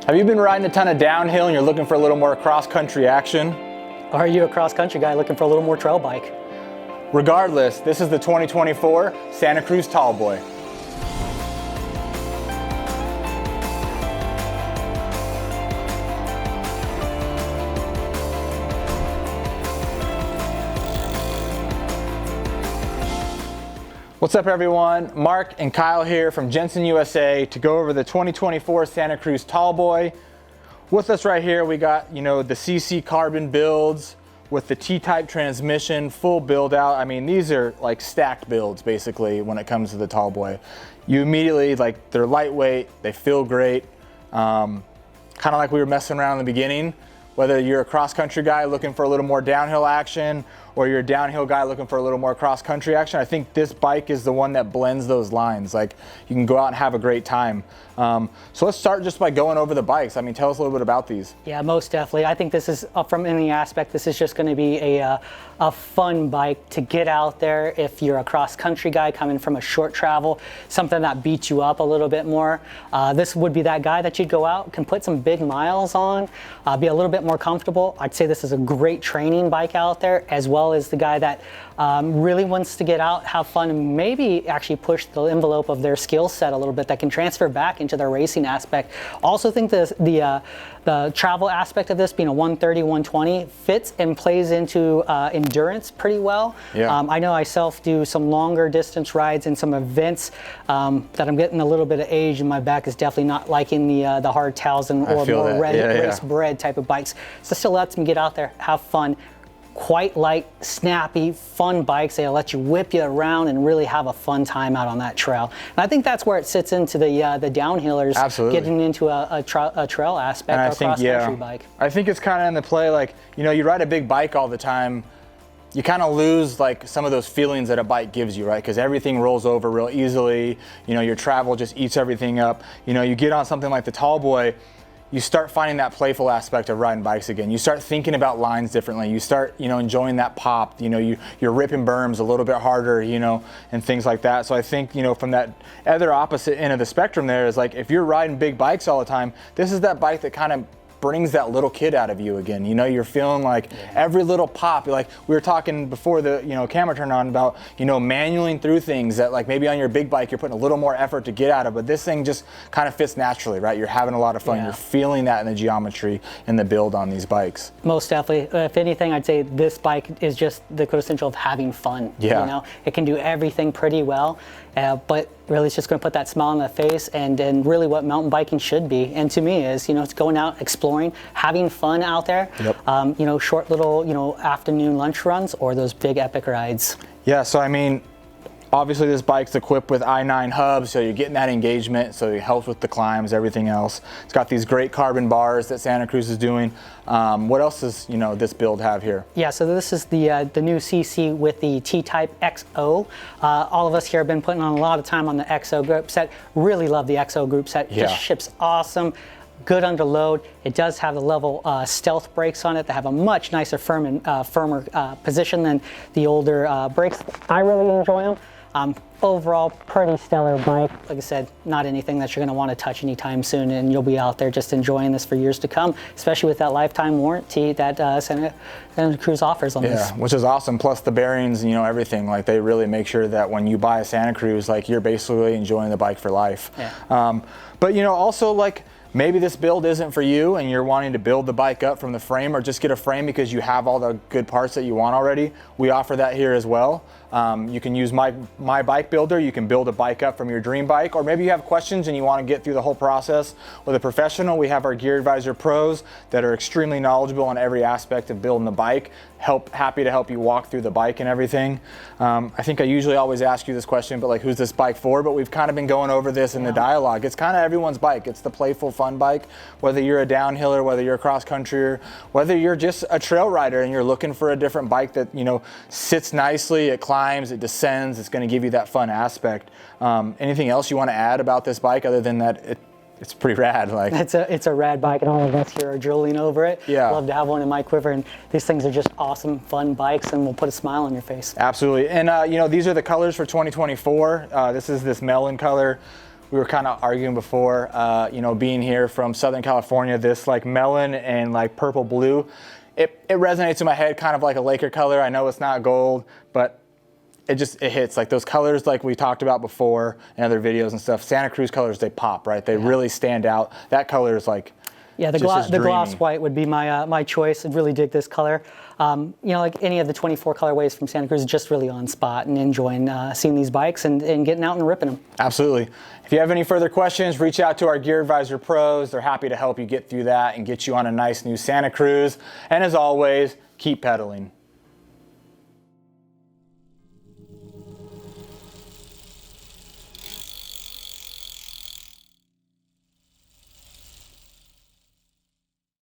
Have you been riding a ton of downhill and you're looking for a little more cross-country action? Or are you a cross-country guy looking for a little more trail bike? Regardless, this is the 2024 Santa Cruz Tallboy. What's up everyone? Mark and Kyle here from Jenson, USA to go over the 2024 Santa Cruz Tallboy. With us right here, we got, the CC carbon builds with the T-type transmission, full build out. I mean, these are like stacked builds basically when it comes to the Tallboy. You immediately, they're lightweight, they feel great. Kind of like we were messing around in the beginning. Whether you're a cross-country guy looking for a little more downhill action or you're a downhill guy looking for a little more cross-country action, I think this bike is the one that blends those lines. Like, you can go out and have a great time. So let's start just by going over the bikes. I mean, tell us a little bit about these. Yeah, most definitely. I think this is, from any aspect, this is just going to be a fun bike to get out there if you're a cross-country guy coming from a short travel, something that beats you up a little bit more. This would be that guy that you'd go out, can put some big miles on, be a little bit more comfortable. I'd say this is a great training bike out there, as well as the guy that really wants to get out, have fun, and maybe actually push the envelope of their skill set a little bit that can transfer back into their racing aspect. Also think the travel aspect of this being a 130, 120 fits and plays into endurance pretty well. Yeah. I know I myself do some longer distance rides and some events that I'm getting a little bit of age, and my back is definitely not liking the hardtails and or more race bred type of bikes. So still lets me get out there, have fun. Quite light, snappy, fun bikes. They'll let you whip you around and really have a fun time out on that trail. And I think that's where it sits into the downhillers. Absolutely. Getting into a trail aspect or cross-country bike. I think it's kind of in the play, you ride a big bike all the time, you kind of lose some of those feelings that a bike gives you, right? Because everything rolls over real easily. Your travel just eats everything up. You get on something like the Tallboy, you start finding that playful aspect of riding bikes again. You start thinking about lines differently. You start, enjoying that pop. You're ripping berms a little bit harder, and things like that. So I think, from that other opposite end of the spectrum there is if you're riding big bikes all the time, this is that bike that kind of brings that little kid out of you again. You're feeling every little pop. We were talking before the camera turned on about manualing through things that maybe on your big bike you're putting a little more effort to get out of, but this thing just kind of fits naturally, right? You're having a lot of fun. Yeah. You're feeling that in the geometry and the build on these bikes. Most definitely. If anything, I'd say this bike is just the quintessential of having fun. Yeah. It can do everything pretty well, but really it's just going to put that smile on the face and really what mountain biking should be. And to me is, it's going out, exploring, having fun out there. Yep. Short little, afternoon lunch runs or those big epic rides. Yeah, so I mean, obviously this bike's equipped with i9 hubs, so you're getting that engagement, so it helps with the climbs, everything else. It's got these great carbon bars that Santa Cruz is doing. What else does this build have here? Yeah, so this is the new CC with the T-Type XO. All of us here have been putting on a lot of time on the XO group set. Really love the XO group set. Yeah. Just ships awesome. Good under load. It does have the level stealth brakes on it that have a much nicer, firmer position than the older brakes. I really enjoy them. Overall, pretty stellar bike. Like I said, not anything that you're going to want to touch anytime soon, and you'll be out there just enjoying this for years to come, especially with that lifetime warranty that Santa Cruz offers on this. Yeah, which is awesome. Plus the bearings, everything. They really make sure that when you buy a Santa Cruz, you're basically enjoying the bike for life. Yeah. But also maybe this build isn't for you and you're wanting to build the bike up from the frame or just get a frame because you have all the good parts that you want already. We offer that here as well. You can use my bike builder. You can build a bike up from your dream bike, or maybe you have questions and you want to get through the whole process with a professional. We have our Gear Advisor pros that are extremely knowledgeable on every aspect of building the bike. Happy to help you walk through the bike and everything. I think I usually always ask you this question, but who's this bike for? But we've kind of been going over this in the dialogue. It's kind of everyone's bike. It's the playful, fun bike. Whether you're a downhiller, whether you're a cross country, whether you're just a trail rider and you're looking for a different bike that sits nicely, it climbs, it descends, it's going to give you that fun aspect. Anything else you want to add about this bike other than that it's pretty rad? It's a rad bike, and all of us here are drooling over it. Yeah. Love to have one in my quiver, and these things are just awesome, fun bikes, and will put a smile on your face. Absolutely. And these are the colors for 2024. This is this melon color. we were kind of arguing before, you know, being here from Southern California, this like melon and like purple blue, it resonates in my head kind of like a Laker color. I know it's not gold, but it hits like those colors like we talked about before in other videos and stuff. Santa Cruz colors, they pop, right? They really stand out. That color is like, yeah, the gloss white would be my my choice. I really dig this color. You know, like any of the 24 colorways from Santa Cruz, just really on spot and enjoying seeing these bikes and getting out and ripping them. Absolutely. If you have any further questions, reach out to our Gear Advisor pros. They're happy to help you get through that and get you on a nice new Santa Cruz. And as always, keep pedaling.